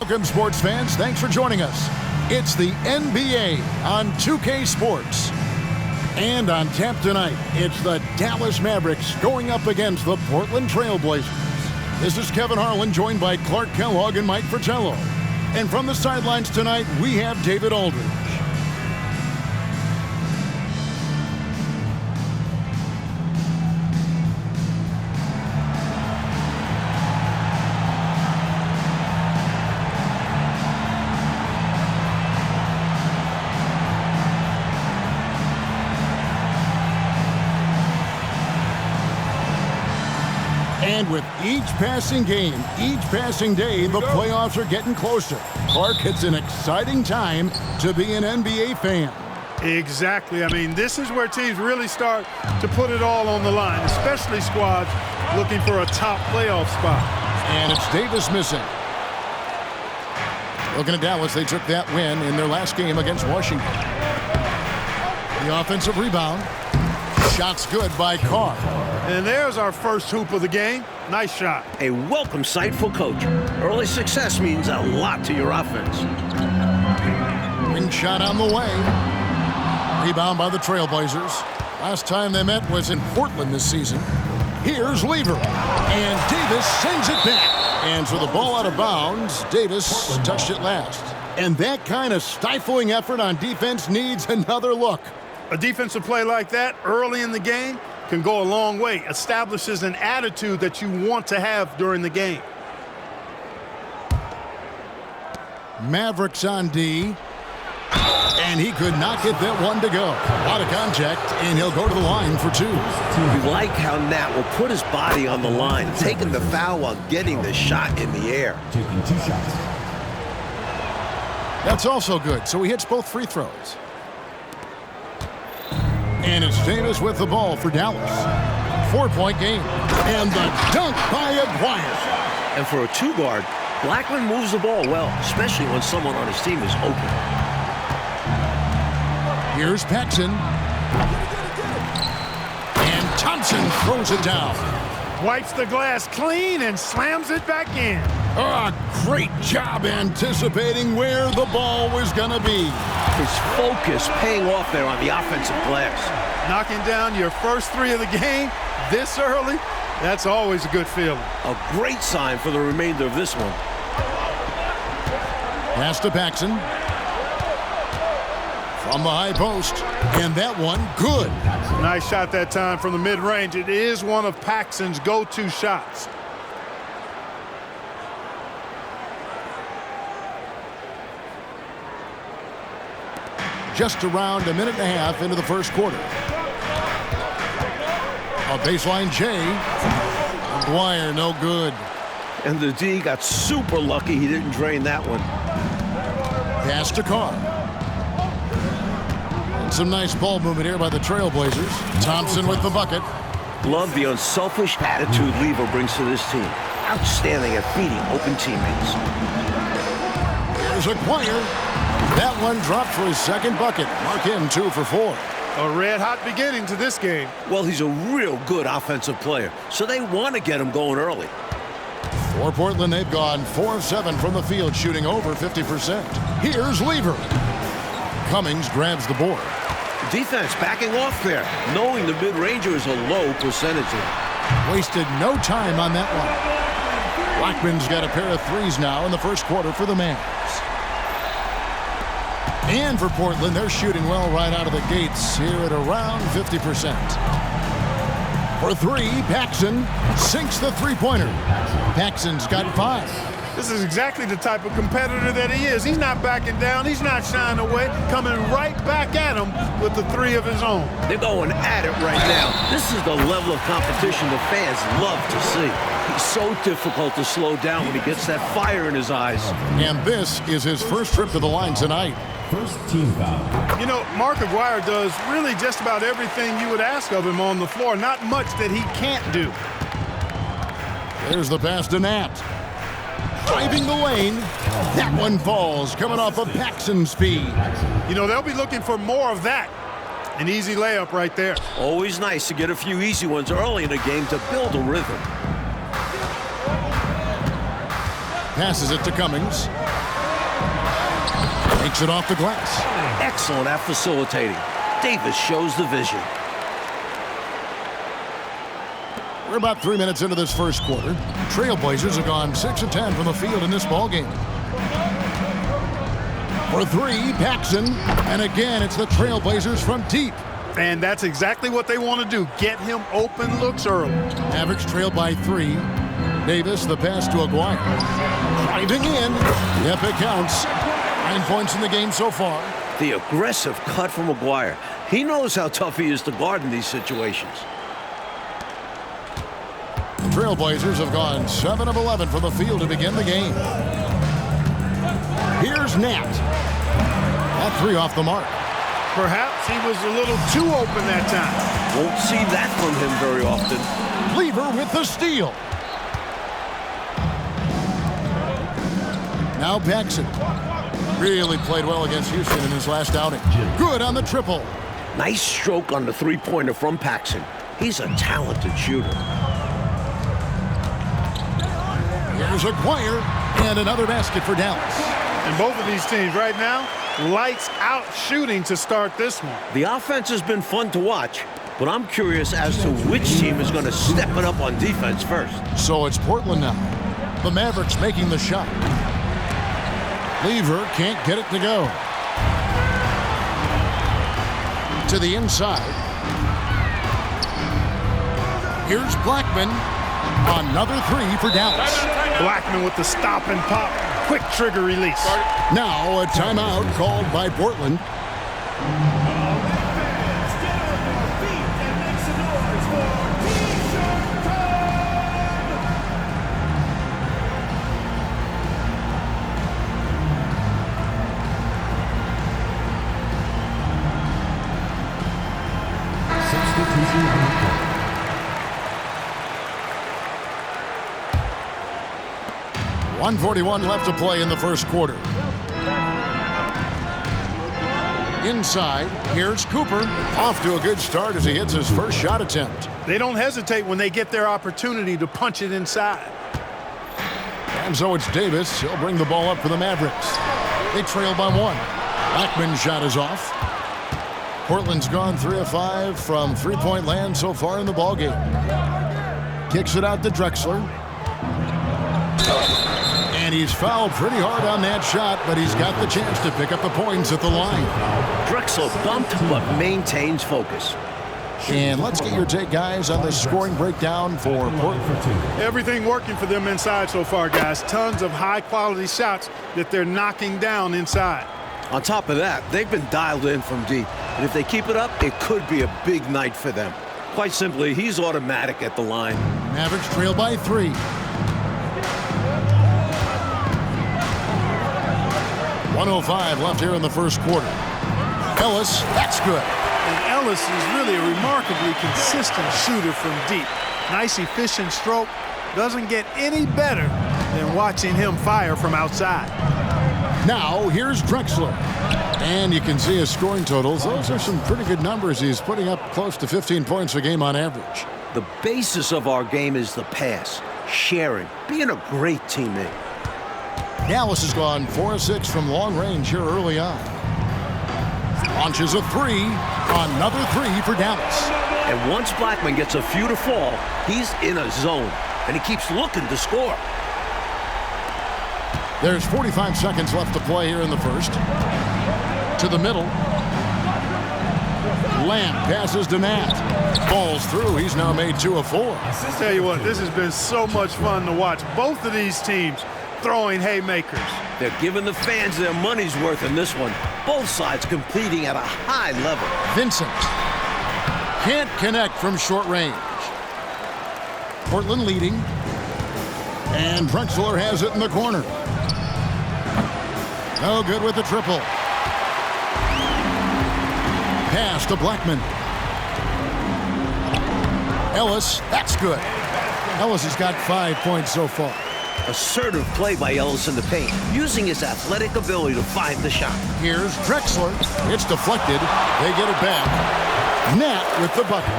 Welcome, sports fans. Thanks for joining us. It's the NBA on 2K Sports. And on tap tonight, it's the Dallas Mavericks going up against the Portland Trail Blazers. This is Kevin Harlan, joined by Clark Kellogg and Mike Fratello. And from the sidelines tonight, we have David Aldridge. And with each passing game, each passing day, the playoffs are getting closer. Clark, it's an exciting time to be an NBA fan. Exactly. I mean, this is where teams really start to put it all on the line, especially squads looking for a top playoff spot. And it's Davis missing. Looking at Dallas, they took that win in their last game against Washington. The offensive rebound. Shot's good by Carr. And there's our first hoop of the game. Nice shot. A welcome sight for coach. Early success means a lot to your offense. Ring shot on the way. Rebound by the Trailblazers. Last time they met was in Portland this season. Here's Lever. And Davis sends it back. And so the ball out of bounds. Davis touched it last. And that kind of stifling effort on defense needs another look. A defensive play like that early in the game can go a long way. Establishes an attitude that you want to have during the game. Mavericks on D. And he could not get that one to go. A lot of contact, and he'll go to the line for two. We like how Nat will put his body on the line, taking the foul while getting the shot in the air. Taking 2 shots. That's also good, so he hits both free throws. And it's Davis with the ball for Dallas. 4-point game. And the dunk by Aguirre. And for a two-guard, Blackman moves the ball well, especially when someone on his team is open. Here's Paxson. And Thompson throws it down. Wipes the glass clean and slams it back in. A great job anticipating where the ball was going to be. His focus paying off there on the offensive glass. Knocking down your first 3 of the game this early, that's always a good feeling. A great sign for the remainder of this one. Pass to Paxson. From the high post. And that one, good. Nice shot that time from the mid-range. It is one of Paxson's go-to shots. Just around a minute and a half into the first quarter. A baseline J. Aguirre, no good. And the D got super lucky he didn't drain that one. Pass to Carr. And some nice ball movement here by the Trailblazers. Thompson with the bucket. Love the unselfish attitude Lever brings to this team. Outstanding at feeding open teammates. There's Aguirre. That one dropped for his second bucket. Mark him 2 for 4. A red-hot beginning to this game. Well, he's a real good offensive player, so they want to get him going early. For Portland, they've gone 4 of 7 from the field, shooting over 50%. Here's Lever. Cummings grabs the board. Defense backing off there, knowing the mid-ranger is a low percentage. Wasted no time on that one. Blackman's got a pair of threes now in the first quarter for the Mavs. And for Portland, they're shooting well right out of the gates here at around 50%. For 3, Paxson sinks the three-pointer. Paxson's got 5. This is exactly the type of competitor that he is. He's not backing down. He's not shying away. Coming right back at him with the 3 of his own. They're going at it right now. This is the level of competition the fans love to see. He's so difficult to slow down when he gets that fire in his eyes. And this is his first trip to the line tonight. First team foul. You know, Mark Aguirre does really just about everything you would ask of him on the floor. Not much that he can't do. There's the pass to Nat. Driving the lane. That one falls, coming off of Paxson's speed. You know, they'll be looking for more of that. An easy layup right there. Always nice to get a few easy ones early in a game to build a rhythm. Passes it to Cummings. Takes it off the glass. Excellent at facilitating. Davis shows the vision. We're about 3 minutes into this first quarter. Trailblazers have gone 6 of 10 from the field in this ballgame. For three, Paxson. And again, it's the Trailblazers from deep. And that's exactly what they want to do. Get him open looks early. Mavericks trail by 3. Davis, the pass to Aguirre. Driving in. Yep, it counts. 9 points in the game so far. The aggressive cut from Aguirre. He knows how tough he is to guard in these situations. The Trailblazers have gone 7 of 11 from the field to begin the game. Here's Nat. That 3 off the mark. Perhaps he was a little too open that time. Won't see that from him very often. Lever with the steal. Now Paxson. Really played well against Houston in his last outing. Good on the triple. Nice stroke on the three-pointer from Paxson. He's a talented shooter. Here's Aguirre, and another basket for Dallas. And both of these teams right now, lights out shooting to start this one. The offense has been fun to watch, but I'm curious as to which team is going to step it up on defense first. So it's Portland now. The Mavericks making the shot. Lever can't get it to go. To the inside. Here's Blackman. Another 3 for Dallas. Blackman with the stop and pop. Quick trigger release. Now a timeout called by Portland. Substitution. 1:41 left to play in the first quarter. Inside, here's Cooper. Off to a good start as he hits his first shot attempt. They don't hesitate when they get their opportunity to punch it inside. And so it's Davis. He'll bring the ball up for the Mavericks. They trail by 1. Blackman's shot is off. Portland's gone 3 of 5 from three-point land so far in the ballgame. Kicks it out to Drexler. And he's fouled pretty hard on that shot, but he's got the chance to pick up the points at the line. Drexler bumped, but maintains focus. And let's get your take, guys, on the scoring breakdown for Portland. Everything working for them inside so far, guys. Tons of high-quality shots that they're knocking down inside. On top of that, they've been dialed in from deep. And if they keep it up, it could be a big night for them. Quite simply, he's automatic at the line. Mavericks trail by 3. 1:05 left here in the first quarter. Ellis, that's good. And Ellis is really a remarkably consistent shooter from deep. Nice, efficient stroke. Doesn't get any better than watching him fire from outside. Now, here's Drexler. And you can see his scoring totals. Those are some pretty good numbers. He's putting up close to 15 points a game on average. The basis of our game is the pass, sharing, being a great teammate. Dallas has gone 4 of 6 from long range here early on. Launches a 3. Another 3 for Dallas. And once Blackman gets a few to fall, he's in a zone, and he keeps looking to score. There's 45 seconds left to play here in the first. To the middle. Lamb passes to Nat. Falls through. He's now made 2 of 4. I'll tell you what, this has been so much fun to watch. Both of these teams throwing haymakers. They're giving the fans their money's worth in this one. Both sides competing at a high level. Vincent can't connect from short range. Portland leading. And Drexler has it in the corner. No good with the triple. Pass to Blackman. Ellis, that's good. Ellis has got 5 points so far. Assertive play by Ellis in the paint, using his athletic ability to find the shot. Here's Drexler. It's deflected. They get it back. Nat with the bucket.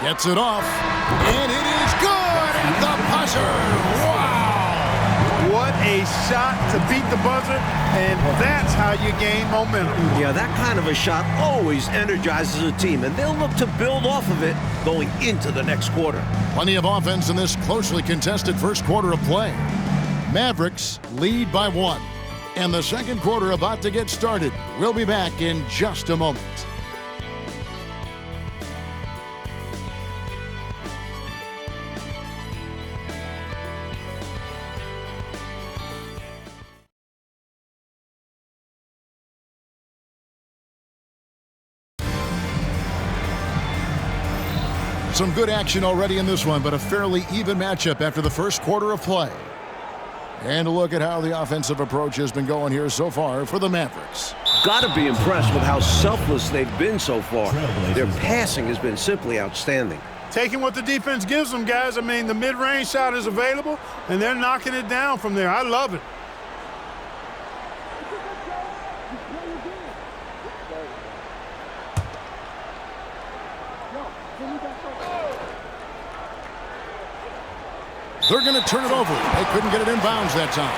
Gets it off. And it is good. The buzzer. Wow! What a shot to beat the buzzer, and that's how you gain momentum. Yeah, that kind of a shot always energizes a team, and they'll look to build off of it going into the next quarter. Plenty of offense in this closely contested first quarter of play. Mavericks lead by 1. And the second quarter about to get started. We'll be back in just a moment. Some good action already in this one, but a fairly even matchup after the first quarter of play. And a look at how the offensive approach has been going here so far for the Mavericks. Got to be impressed with how selfless they've been so far. Their passing has been simply outstanding. Taking what the defense gives them, guys. I mean, the mid-range shot is available, and they're knocking it down from there. I love it. They're going to turn it over. They couldn't get it inbounds that time.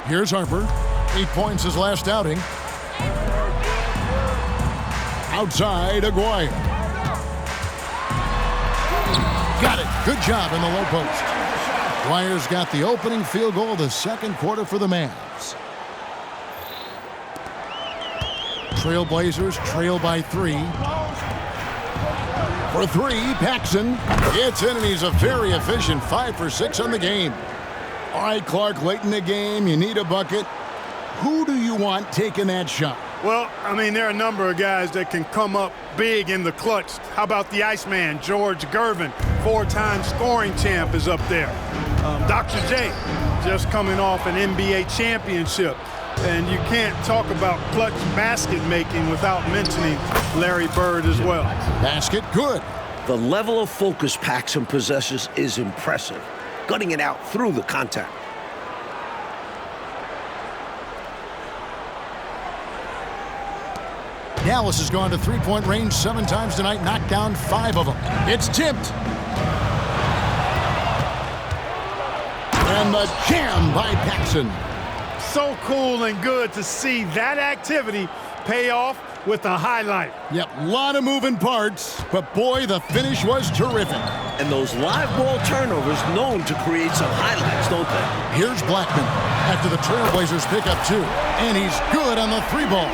Here's Harper. 8 points his last outing. Outside, Aguirre. Got it. Good job in the low post. Aguirre's got the opening field goal of the second quarter for the Mavs. Trailblazers trail by 3. For 3, Paxson gets in, and he's a very efficient 5 for 6 on the game. All right, Clark, late in the game, you need a bucket. Who do you want taking that shot? Well, I mean, there are a number of guys that can come up big in the clutch. How about the Iceman, George Gervin, 4-time scoring champ, is up there. Dr. J, just coming off an NBA championship. And you can't talk about clutch basket making without mentioning Larry Bird as well. Basket, good. The level of focus Paxson possesses is impressive, gutting it out through the contact. Dallas has gone to three-point range 7 times tonight, knocked down 5 of them. It's tipped. And the jam by Paxson. So cool and good to see that activity pay off with a highlight. Yep, a lot of moving parts, but boy, the finish was terrific. And those live ball turnovers known to create some highlights, don't they? Here's Blackman after the Trailblazers pick up 2, and he's good on the 3-ball.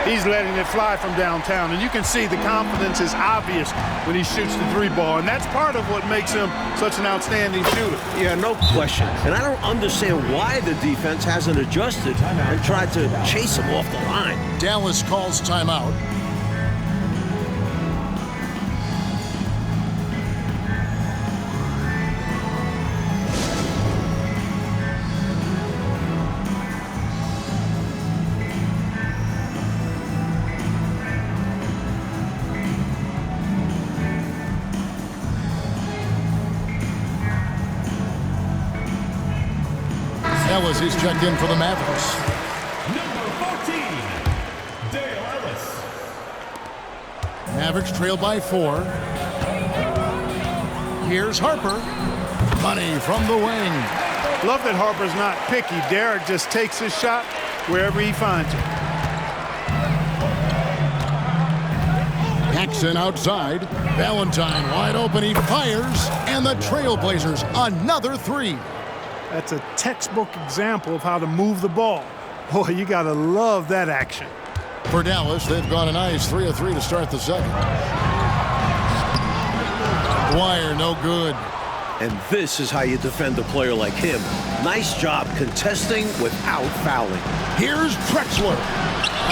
He's letting it fly from downtown, and you can see the confidence is obvious when he shoots the 3-ball, and that's part of what makes him such an outstanding shooter. Yeah, no question. And I don't understand why the defense hasn't adjusted and tried to chase him off the line. Dallas calls timeout. Ellis is checked in for the Mavericks. Number 14, Dale Ellis. Mavericks trail by 4. Here's Harper. Money from the wing. Love that Harper's not picky. Derek just takes his shot wherever he finds it. Paxson outside. Valentine wide open. He fires. And the Trailblazers another 3. That's a textbook example of how to move the ball. Boy, you got to love that action. For Dallas, they've got a nice 3 of 3 to start the second. Dwyer, no good. And this is how you defend a player like him. Nice job contesting without fouling. Here's Drexler.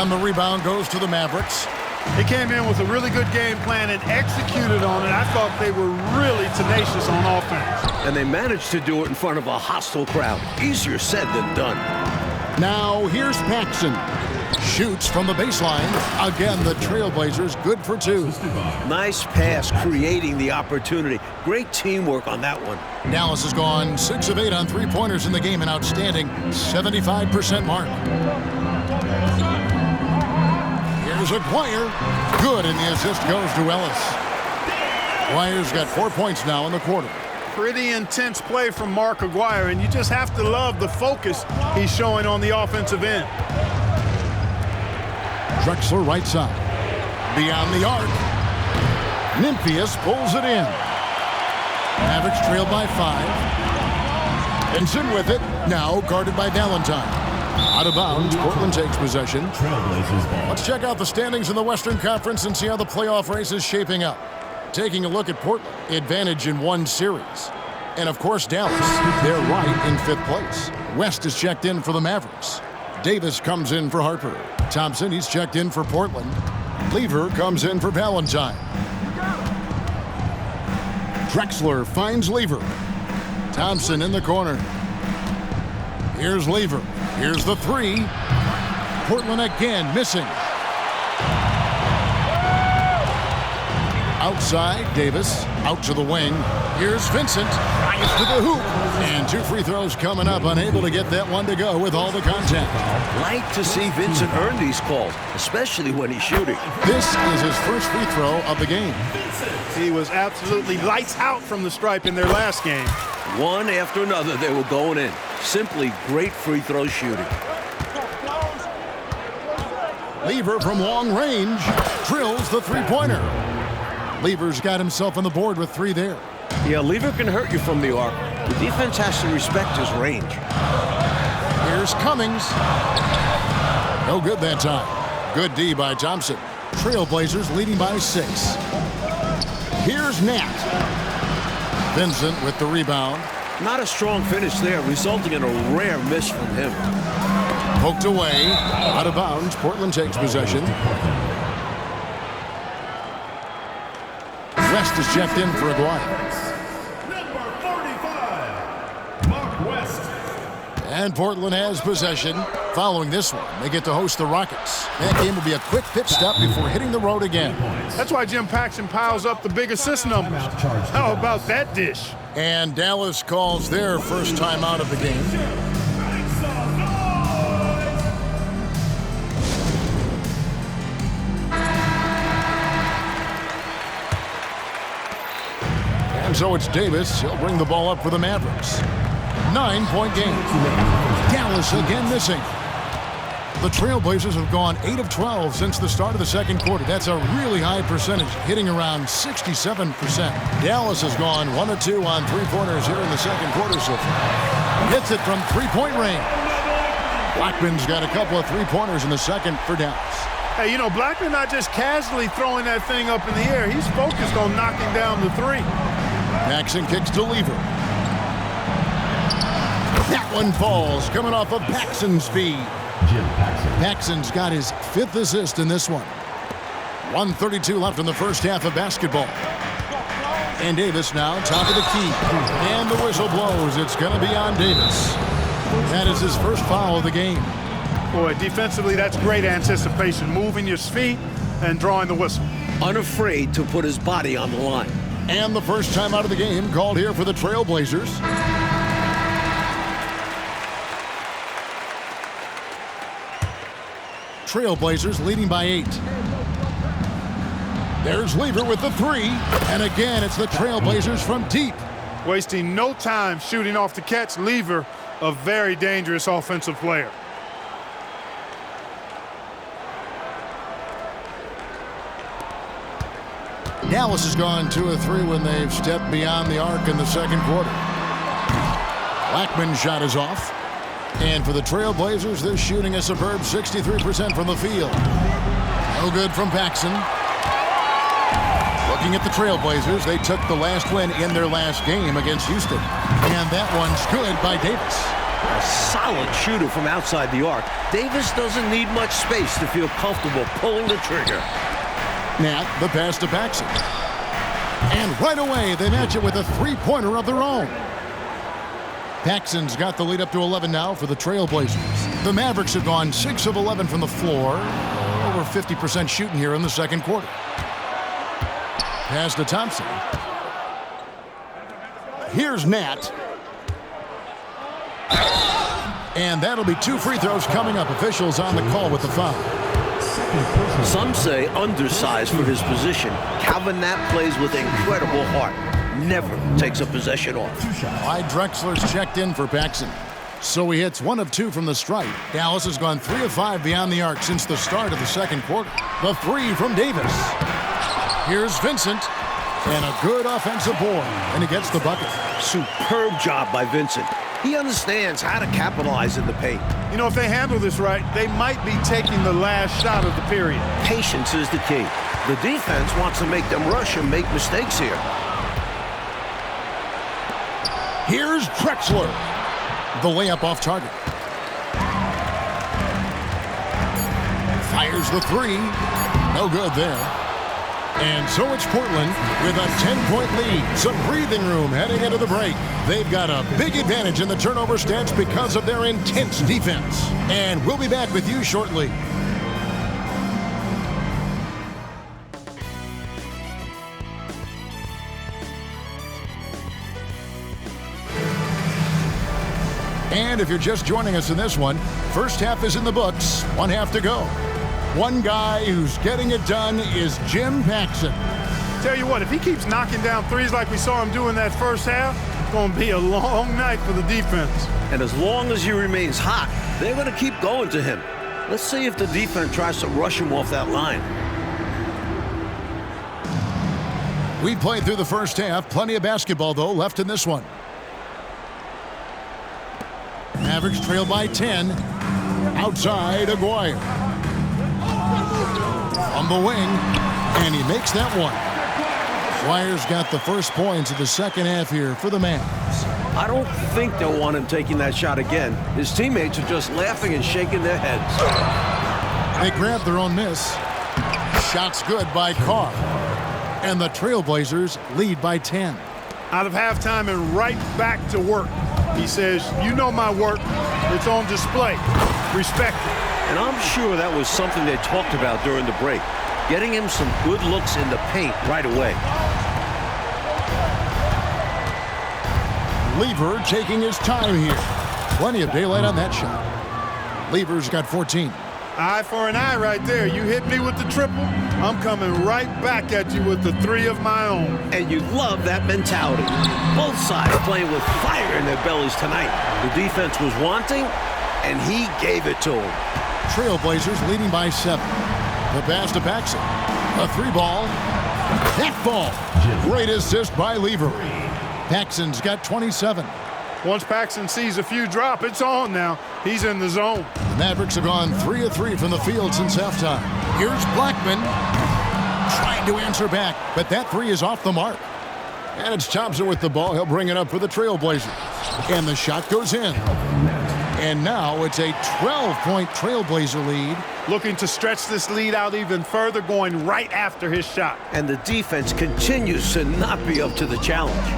And the rebound goes to the Mavericks. He came in with a really good game plan and executed on it. I thought they were really tenacious on offense. And they managed to do it in front of a hostile crowd. Easier said than done. Now here's Paxson. Shoots from the baseline. Again, the Trailblazers good for 2. Nice pass, creating the opportunity. Great teamwork on that one. Dallas has gone 6 of 8 on 3-pointers in the game, an outstanding 75% mark. Here's Aguirre. Good, and the assist goes to Ellis. Aguirre's got 4 points now in the quarter. Pretty intense play from Mark Aguirre, and you just have to love the focus he's showing on the offensive end. Drexler right side. Beyond the arc. Nymphius pulls it in. Mavericks trail by 5. Benson with it. Now guarded by Valentine. Out of bounds. Portland takes possession. Trailblazers ball. Let's check out the standings in the Western Conference and see how the playoff race is shaping up. Taking a look at Portland, advantage in 1 series. And of course, Dallas, they're right in 5th place. West is checked in for the Mavericks. Davis comes in for Harper. Thompson, he's checked in for Portland. Lever comes in for Valentine. Drexler finds Lever. Thompson in the corner. Here's Lever. Here's the 3. Portland again missing. Outside, Davis, out to the wing. Here's Vincent, right to the hoop. And 2 free throws coming up, unable to get that one to go with all the contact. Like to see Vincent earn these calls, especially when he's shooting. This is his first free throw of the game. He was absolutely lights out from the stripe in their last game. One after another, they were going in. Simply great free throw shooting. Lever from long range drills the three-pointer. Lever's got himself on the board with 3 there. Yeah, Lever can hurt you from the arc. The defense has to respect his range. Here's Cummings. No good that time. Good D by Thompson. Trailblazers leading by 6. Here's Nat. Vincent with the rebound. Not a strong finish there, resulting in a rare miss from him. Poked away. Out of bounds. Portland takes possession. West is checked in for Aguirre. Number 45, Mark West. And Portland has possession. Following this one, they get to host the Rockets. That game will be a quick pit stop before hitting the road again. That's why Jim Paxson piles up the big assist numbers. How about that dish? And Dallas calls their first time out of the game. And so it's Davis. He'll bring the ball up for the Mavericks. 9-point game. Dallas again missing. The Trailblazers have gone 8 of 12 since the start of the second quarter. That's a really high percentage, hitting around 67%. Dallas has gone 1 of 2 on 3-pointers here in the second quarter so far. Hits it from 3-point range. Blackman's got a couple of 3-pointers in the second for Dallas. Hey, you know, Blackman not just casually throwing that thing up in the air. He's focused on knocking down the 3. Paxson kicks to Lever. That one falls, coming off of Paxson's feed. Jim Paxson. Paxson's got his 5th assist in this one. 1:32 left in the first half of basketball. And Davis now top of the key. And the whistle blows. It's going to be on Davis. That is his first foul of the game. Boy, defensively, that's great anticipation. Moving your feet and drawing the whistle. Unafraid to put his body on the line. And the first time out of the game called here for the Trailblazers. Trailblazers leading by 8. There's Lever with the 3. And again, it's the Trailblazers from deep. Wasting no time shooting off the catch. Lever, a very dangerous offensive player. Dallas has gone 2 of 3 when they've stepped beyond the arc in the second quarter. Blackman's shot is off. And for the Trailblazers, they're shooting a superb 63% from the field. No good from Paxson. Looking at the Trailblazers, they took the last win in their last game against Houston. And that one's good by Davis. A solid shooter from outside the arc. Davis doesn't need much space to feel comfortable pulling the trigger. Nat, the pass to Paxson. And right away, they match it with a 3-pointer of their own. Paxson's got the lead up to 11 now for the Trailblazers. The Mavericks have gone 6 of 11 from the floor. Over 50% shooting here in the second quarter. Pass to Thompson. Here's Nat. And that'll be 2 free throws coming up. Officials on the call with the foul. Some say undersized for his position. Calvin Knapp plays with incredible heart. Never takes a possession off. Clyde Drexler's checked in for Paxson. So he hits 1 of 2 from the stripe. Dallas has gone 3 of 5 beyond the arc since the start of the second quarter. The 3 from Davis. Here's Vincent. And a good offensive board. And he gets the bucket. Superb job by Vincent. He understands how to capitalize in the paint. You know, if they handle this right, they might be taking the last shot of the period. Patience is the key. The defense wants to make them rush and make mistakes here. Here's Drexler. The layup off target. Fires the 3. No good there. And so it's Portland with a 10-point lead. Some breathing room heading into the break. They've got a big advantage in the turnover stats because of their intense defense. And we'll be back with you shortly. And if you're just joining us in this one, first half is in the books, 1 half to go. One guy who's getting it done is Jim Paxson. Tell you what, if he keeps knocking down threes like we saw him do in that first half, it's going to be a long night for the defense. And as long as he remains hot, they're going to keep going to him. Let's see if the defense tries to rush him off that line. We played through the first half. Plenty of basketball, though, left in this one. Mavericks trail by 10. Outside, Aguirre. On the wing, and he makes that one. Aguirre's got the first points of the second half here for the Mavs. I don't think they'll want him taking that shot again. His teammates are just laughing and shaking their heads. They grab their own miss. Shot's good by Carr. And the Trailblazers lead by 10. Out of halftime and right back to work. He says, you know my work. It's on display. Respect it. And I'm sure that was something they talked about during the break. Getting him some good looks in the paint right away. Lever taking his time here. Plenty of daylight on that shot. Lever's got 14. Eye for an eye right there. You hit me with the triple, I'm coming right back at you with the 3 of my own. And you love that mentality. Both sides playing with fire in their bellies tonight. The defense was wanting, and he gave it to them. Trailblazers leading by 7. The pass to Paxson. A 3-ball. That ball. Great assist by Lever. Paxson's got 27. Once Paxson sees a few drop, it's on now. He's in the zone. The Mavericks have gone 3 of 3 from the field since halftime. Here's Blackman trying to answer back, but that 3 is off the mark. And it's Thompson with the ball. He'll bring it up for the Trailblazers. And the shot goes in. And now it's a 12-point Trailblazer lead. Looking to stretch this lead out even further, going right after his shot. And the defense continues to not be up to the challenge.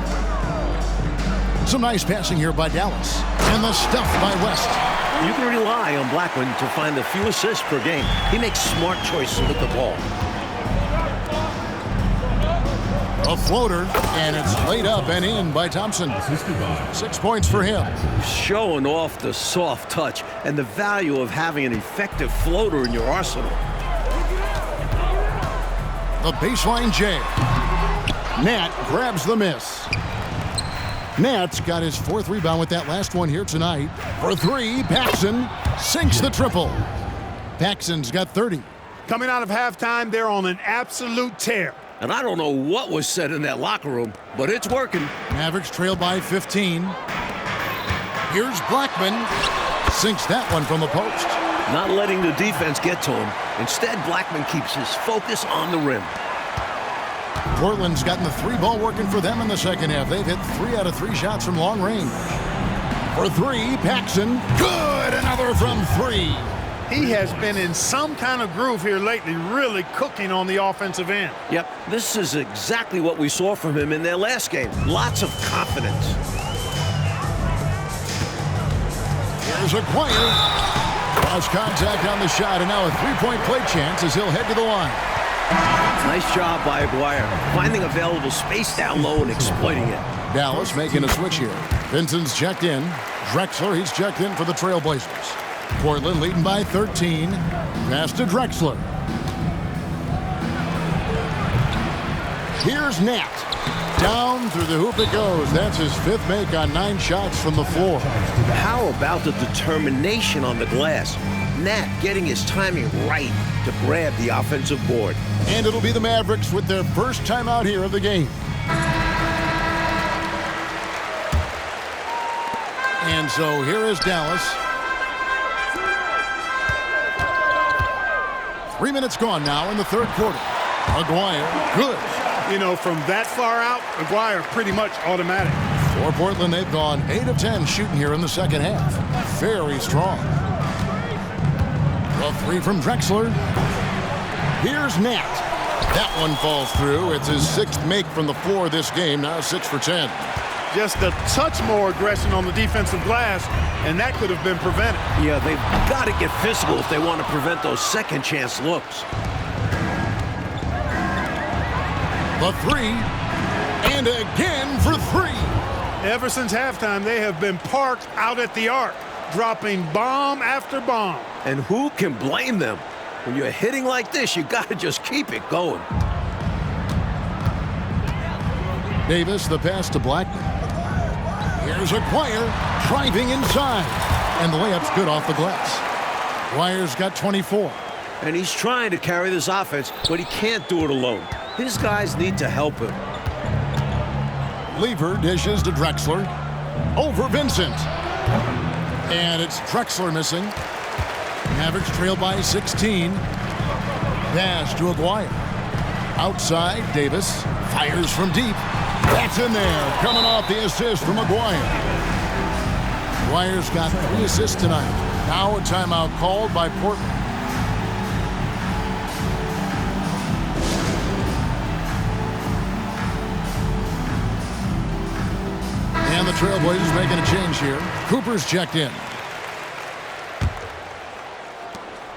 Some nice passing here by Dallas. And the stuff by West. You can rely on Blackman to find a few assists per game. He makes smart choices with the ball. A floater, and it's laid up and in by Thompson. 6 points for him. Showing off the soft touch and the value of having an effective floater in your arsenal. The baseline J. Nat grabs the miss. Nat's got his 4th rebound with that last one here tonight. For 3, Paxson sinks the triple. Paxson's got 30. Coming out of halftime, they're on an absolute tear. And I don't know what was said in that locker room, but it's working. Mavericks trail by 15. Here's Blackman. Sinks that one from the post. Not letting the defense get to him. Instead, Blackman keeps his focus on the rim. Portland's gotten the 3-ball working for them in the second half. They've hit 3 out of 3 shots from long range. For 3, Paxson. Good! Another from 3. He has been in some kind of groove here lately, really cooking on the offensive end. Yep, this is exactly what we saw from him in their last game. Lots of confidence. Here's Aguirre. Cross contact on the shot, and now a 3-point play chance as he'll head to the line. Nice job by Aguirre, finding available space down low and exploiting it. Dallas making a switch here. Vincent's checked in. Drexler, he's checked in for the Trailblazers. Portland leading by 13. Pass to Drexler. Here's Nat. Down through the hoop it goes. That's his 5th make on 9 shots from the floor. How about the determination on the glass? Nat getting his timing right to grab the offensive board. And it'll be the Mavericks with their first timeout here of the game. And so here is Dallas. 3 minutes gone now in the 3rd quarter. Maguire, good. You know, from that far out, Maguire pretty much automatic. For Portland, they've gone 8 of 10 shooting here in the 2nd half. Very strong. A 3 from Drexler. Here's Nat. That one falls through. It's his 6th make from the floor this game, now 6 for 10. Just a touch more aggression on the defensive glass, and that could have been prevented. Yeah, they've got to get physical if they want to prevent those second chance looks. The 3, and again for 3. Ever since halftime, they have been parked out at the arc, dropping bomb after bomb. And who can blame them? When you're hitting like this, you got to just keep it going. Davis, the pass to Blackman. Here's Aguirre driving inside, and the layup's good off the glass. Aguirre's got 24. And he's trying to carry this offense, but he can't do it alone. His guys need to help him. Lever dishes to Drexler. Over Vincent. And it's Drexler missing. Mavericks trail by 16. Pass to Aguirre. Outside, Davis fires from deep. That's in there, coming off the assist from Aguirre. Aguirre's got 3 assists tonight. Now a timeout called by Portland. And the Trailblazers making a change here. Cooper's checked in.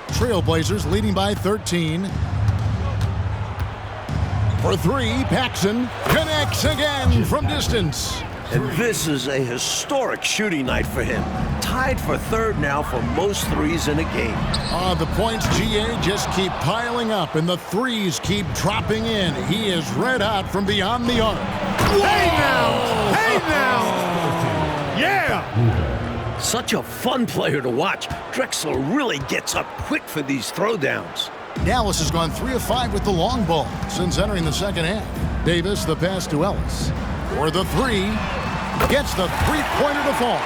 Trailblazers leading by 13. For 3, Paxson connects again from distance. And this is a historic shooting night for him. Tied for 3rd now for most threes in a game. The points, GA, just keep piling up, and the threes keep dropping in. He is red hot from beyond the arc. Hey now! Hey now! Yeah! Such a fun player to watch. Drexler really gets up quick for these throwdowns. Dallas has gone 3 of 5 with the long ball since entering the 2nd half. Davis, the pass to Ellis. For the 3, gets the 3-pointer to fall.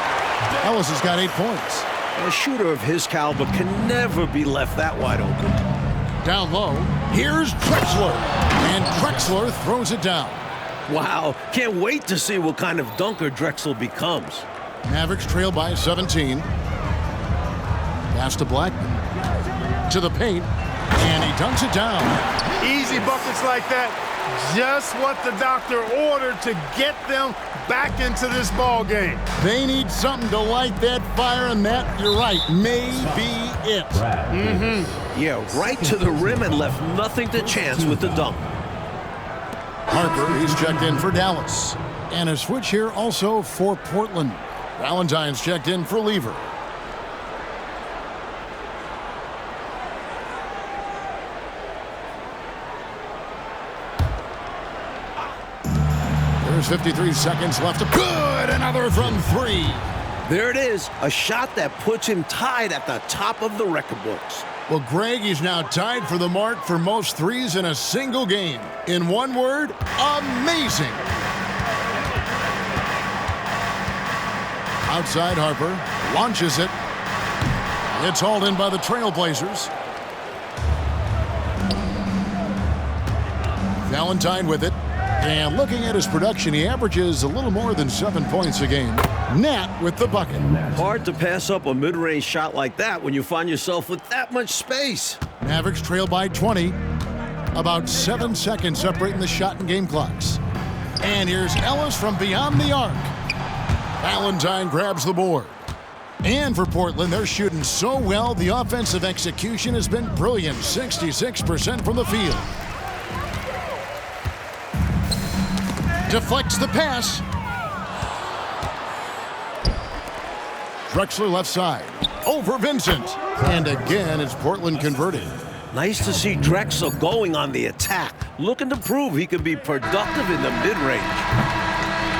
Ellis has got 8 points. A shooter of his caliber can never be left that wide open. Down low, here's Drexler. And Drexler throws it down. Wow, can't wait to see what kind of dunker Drexler becomes. Mavericks trail by 17. Pass to Blackman. To the paint. And he dunks it down. Easy buckets like that. Just what the doctor ordered to get them back into this ball game. They need something to light that fire, and that, you're right, may be it. Yeah, right to the rim and left nothing to chance with the dunk. Harper, he's checked in for Dallas. And a switch here also for Portland. Valentine's checked in for Lever. There's 53 seconds left. Good! Another from 3. There it is, a shot that puts him tied at the top of the record books. Well, Greg, he's now tied for the mark for most threes in a single game. In one word, amazing. Outside, Harper launches it. It's hauled in by the Trailblazers. Valentine with it. And looking at his production, he averages a little more than 7 points a game. Nat with the bucket. Hard to pass up a mid-range shot like that when you find yourself with that much space. Mavericks trail by 20. About 7 seconds separating the shot and game clocks. And here's Ellis from beyond the arc. Valentine grabs the board. And for Portland, they're shooting so well, the offensive execution has been brilliant. 66% from the field. Deflects the pass. Drexler left side. Over Vincent. And again, it's Portland converting. Nice to see Drexler going on the attack. looking to prove he can be productive in the mid-range.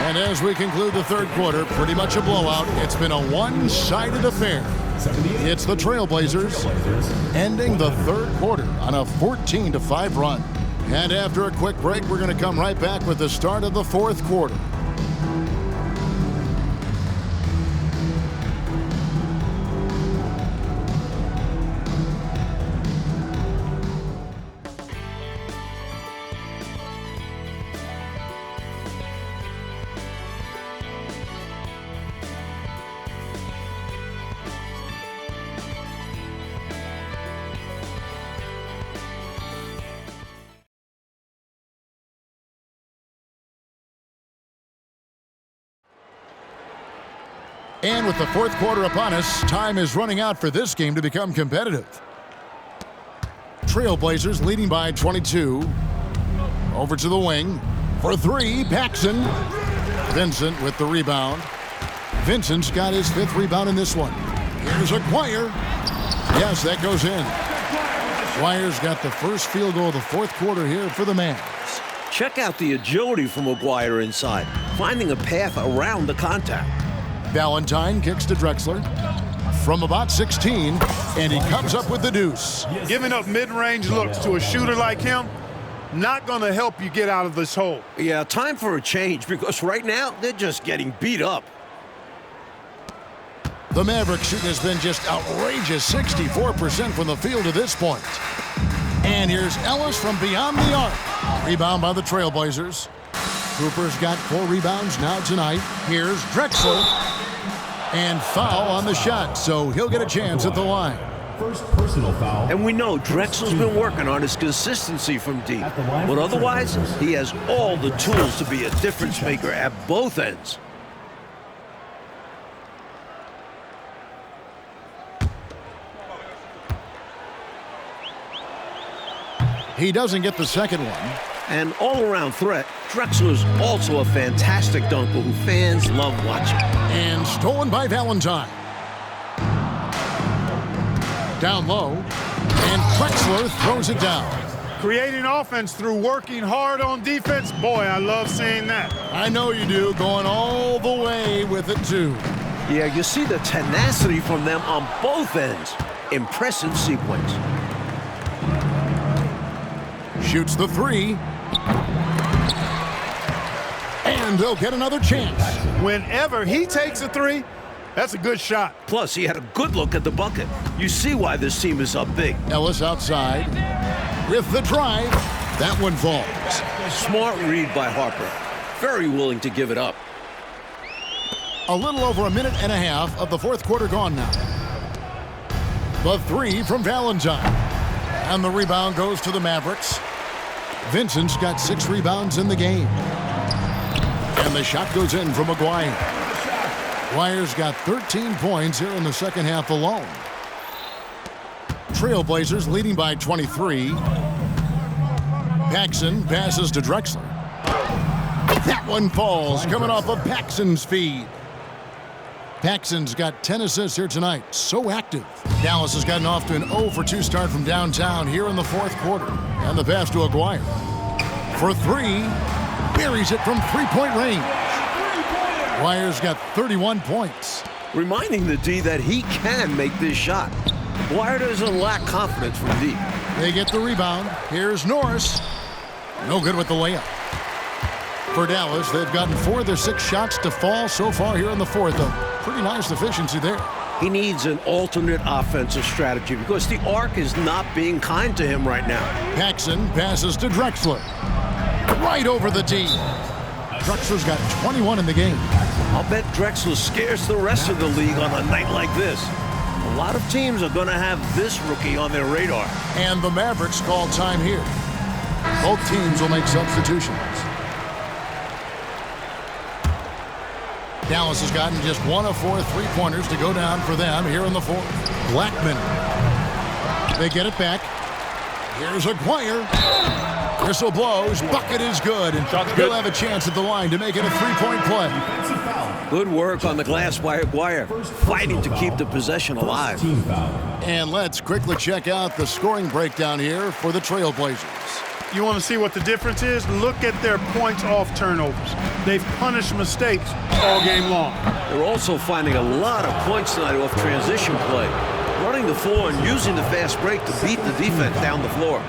And as we conclude the third quarter, pretty much a blowout. It's been a one-sided affair. It's the Trailblazers ending the third quarter on a 14-5 run. And after a quick break, we're going to come right back with the start of the fourth quarter. And with the fourth quarter upon us, time is running out for this game to become competitive. Trailblazers leading by 22. Over to the wing. For three, Paxson. Vincent with the rebound. Vincent's got his fifth rebound in this one. Here's Aguirre. Yes, that goes in. Aguirre's got the first field goal of the fourth quarter here for the Mavs. Check out the agility from Aguirre inside, finding a path around the contact. Valentine kicks to Drexler from about 16, and he comes up with the deuce. Giving up mid-range looks to a shooter like him, not going to help you get out of this hole. Yeah, time for a change, because right now they're just getting beat up. The Mavericks shooting has been just outrageous, 64% from the field to this point. And here's Ellis from beyond the arc. Rebound by the Trailblazers. Cooper's got 4 rebounds now tonight. Here's Drexler. And foul on the shot, so he'll get a chance at the line. First personal foul. And we know Drexler's been working on his consistency from deep. But otherwise, he has all the tools to be a difference maker at both ends. He doesn't get the second one. An all-around threat, Drexler's also a fantastic dunker who fans love watching. And stolen by Valentine. Down low. And Drexler throws it down. Creating offense through working hard on defense. Boy, I love seeing that. I know you do, going all the way with it, too. Yeah, you see the tenacity from them on both ends. Impressive sequence. Shoots the three. And they'll get another chance. Whenever he takes a three, that's a good shot. Plus, he had a good look at the bucket. You see why this team is up big. Ellis outside. With the drive. That one falls. Smart read by Harper. Very willing to give it up. A little over a minute and a half of the fourth quarter gone now. The three from Valentine. And the rebound goes to the Mavericks. Vincent's got 6 rebounds in the game. And the shot goes in from Aguirre. Aguirre's got 13 points here in the second half alone. Trailblazers leading by 23. Paxson passes to Drexler. That one falls, coming off of Paxson's feed. Paxson's got 10 assists here tonight. So active. Dallas has gotten off to an 0-for-2 start from downtown here in the fourth quarter. And the pass to Aguirre. For 3. Buries it from three-point range. Aguirre's got 31 points. Reminding the D that he can make this shot. Aguirre doesn't lack confidence from deep. They get the rebound. Here's Norris. No good with the layup. For Dallas, they've gotten 4 of their 6 shots to fall so far here in the fourth. A pretty nice efficiency there. He needs an alternate offensive strategy because the arc is not being kind to him right now. Paxson passes to Drexler. Right over the D. Drexler's got 21 in the game. I'll bet Drexler scares the rest of the league on a night like this. A lot of teams are going to have this rookie on their radar. And the Mavericks call time here. Both teams will make substitutions. Dallas has gotten just 1 of 4 three-pointers to go down for them here in the fourth. Blackman. They get it back. Here's Aguirre. Whistle blows. Bucket is good. And he'll have a chance at the line to make it a three-point play. Good work on the glass by Aguirre, fighting to keep the possession alive. And let's quickly check out the scoring breakdown here for the Trailblazers. You want to see what the difference is? Look at their points off turnovers. They've punished mistakes all game long. They're also finding a lot of points tonight off transition play. Running the floor and using the fast break to beat the defense down the floor.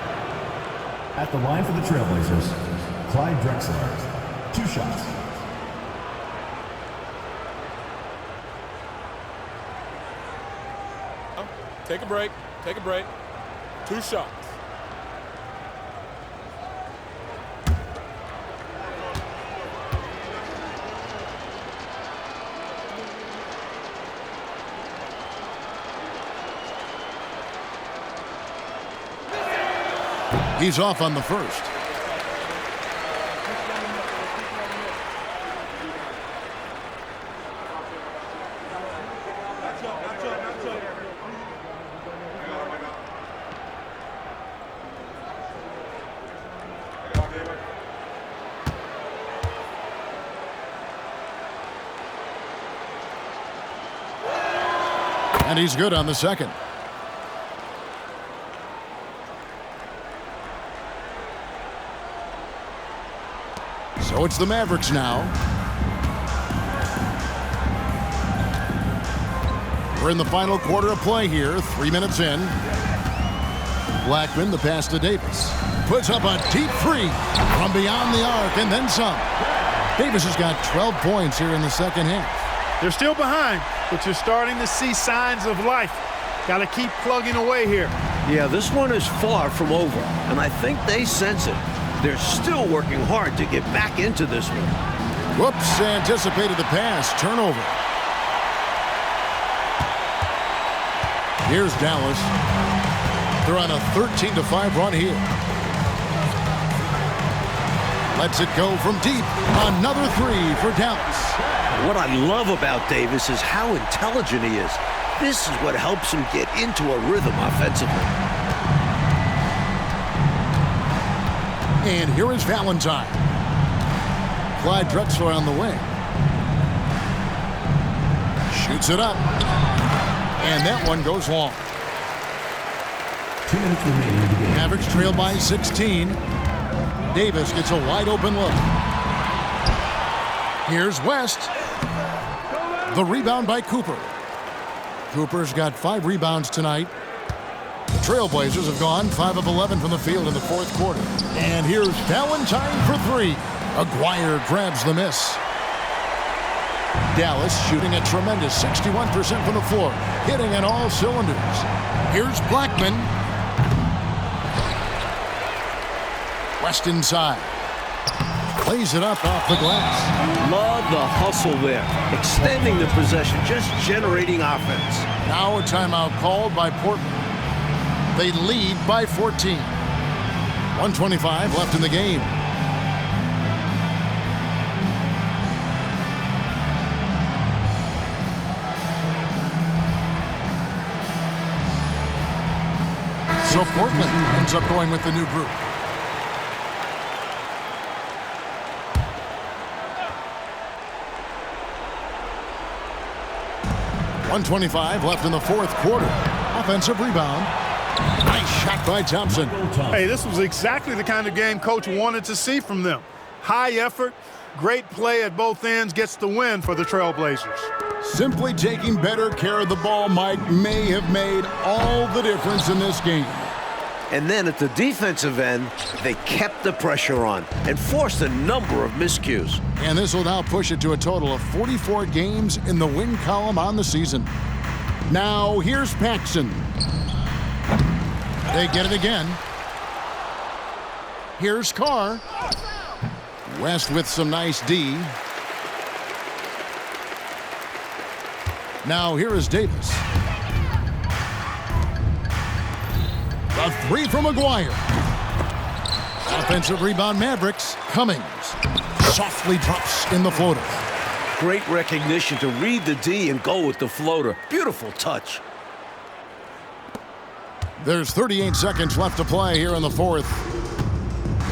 At the line for the Trailblazers, Clyde Drexler. 2 shots. Take a break. Take a break. 2 shots. He's off on the first. And he's good on the second. So it's the Mavericks now. We're in the final quarter of play here, 3 minutes in. Blackman, the pass to Davis. Puts up a deep 3 from beyond the arc and then some. Davis has got 12 points here in the second half. They're still behind, but you're starting to see signs of life. Got to keep plugging away here. Yeah, this one is far from over, and I think they sense it. They're still working hard to get back into this one. Whoops, anticipated the pass. Turnover. Here's Dallas. They're on a 13-5 run here. Lets it go from deep. Another 3 for Dallas. What I love about Davis is how intelligent he is. This is what helps him get into a rhythm offensively. And here is Valentine. Clyde Drexler on the wing. Shoots it up. And that one goes long. 2 minutes remaining in the game. Mavericks trail by 16. Davis gets a wide open look. Here's West. The rebound by Cooper. Cooper's got 5 rebounds tonight. The Trailblazers have gone 5 of 11 from the field in the fourth quarter. And here's Valentine for 3. Aguirre grabs the miss. Dallas shooting a tremendous 61% from the floor, hitting on all cylinders. Here's Blackman. West inside. Plays it up off the glass. Love the hustle there. Extending the possession, just generating offense. Now a timeout called by Portland. They lead by 14. 1:25 left in the game. So Portland ends up going with the new group. .125 left in the fourth quarter. Offensive rebound. Nice shot by Thompson. Hey, this was exactly the kind of game Coach wanted to see from them. High effort, great play at both ends, gets the win for the Trailblazers. Simply taking better care of the ball, Mike, may have made all the difference in this game. And then at the defensive end, they kept the pressure on and forced a number of miscues. And this will now push it to a total of 44 games in the win column on the season. Now, here's Paxson. They get it again. Here's Carr. West with some nice D. Now, here is Davis. A 3 from Aguirre. Offensive rebound, Mavericks. Cummings softly drops in the floater. Great recognition to read the D and go with the floater. Beautiful touch. There's 38 seconds left to play here in the fourth.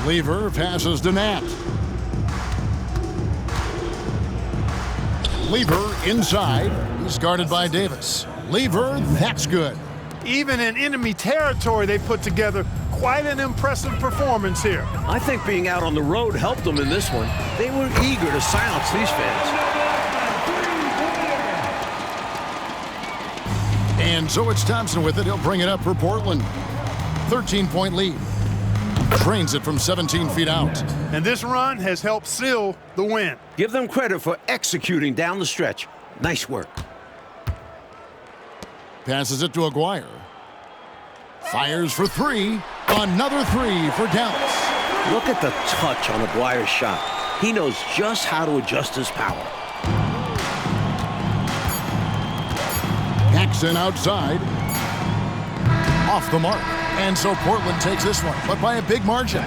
Lever passes to Nat. Lever inside. He's guarded by Davis. Lever, that's good. Even in enemy territory, they put together quite an impressive performance here. I think being out on the road helped them in this one. They were eager to silence these fans. And so it's Thompson with it. He'll bring it up for Portland. 13-point lead. Trains it from 17 feet out. And this run has helped seal the win. Give them credit for executing down the stretch. Nice work. Passes it to Aguirre. Fires for three. Another three for Dallas. Look at the touch on Aguirre's shot. He knows just how to adjust his power. Paxson outside. Off the mark. And so Portland takes this one, but by a big margin.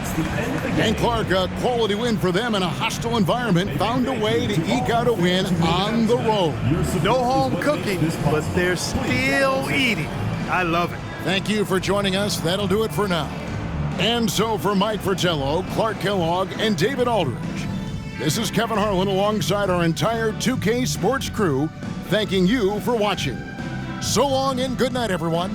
And Clark, a quality win for them in a hostile environment, found a way to eke out a win on the road. No home cooking, but they're still eating. I love it. Thank you for joining us. That'll do it for now. And so for Mike Fratello, Clark Kellogg, and David Aldridge, this is Kevin Harlan alongside our entire 2K Sports crew, thanking you for watching. So long and good night, everyone.